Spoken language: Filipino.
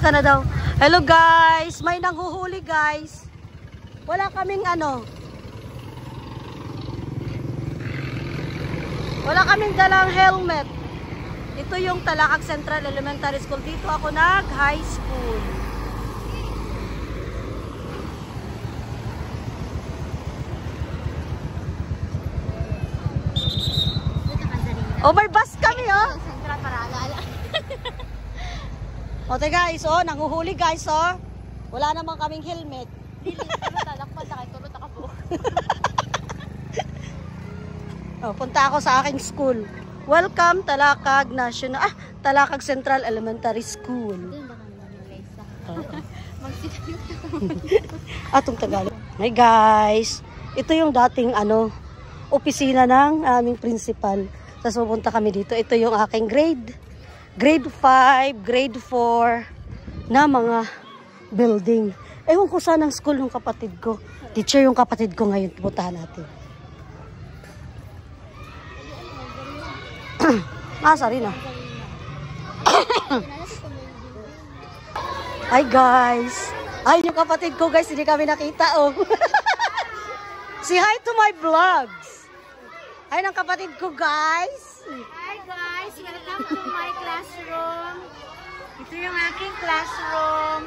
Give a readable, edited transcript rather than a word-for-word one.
ka na daw. Hello guys, may nanghuhuli guys. Wala kaming wala kaming dalang helmet. Ito yung Talakag Central Elementary School. Dito ako nag-high school. Overbus kami, oh. Central para alaala. Okay guys, oh, nanguhuli guys, oh. Wala naman kaming helmet. Dili, talakpan na kayo, tulot ako po. Oh, punta ako sa aking school. Welcome Talakag National, Talakag Central Elementary School. Doon ba kami mag-isa? Magsikamit ka. Atong Tagalog. Hi guys, ito yung dating opisina ng aming principal. Tapos pupunta kami dito. Ito yung aking grade 5, grade 4 na mga building. Ewan ko saan ang school ng kapatid ko. Teacher yung kapatid ko ngayon. Puntahan natin. Sarina. Hi guys. Ay, yung kapatid ko guys, hindi kami nakita oh. Say hi to my vlogs. Hi ng kapatid ko guys. Hi guys, welcome to my classroom. Ito yung aking classroom.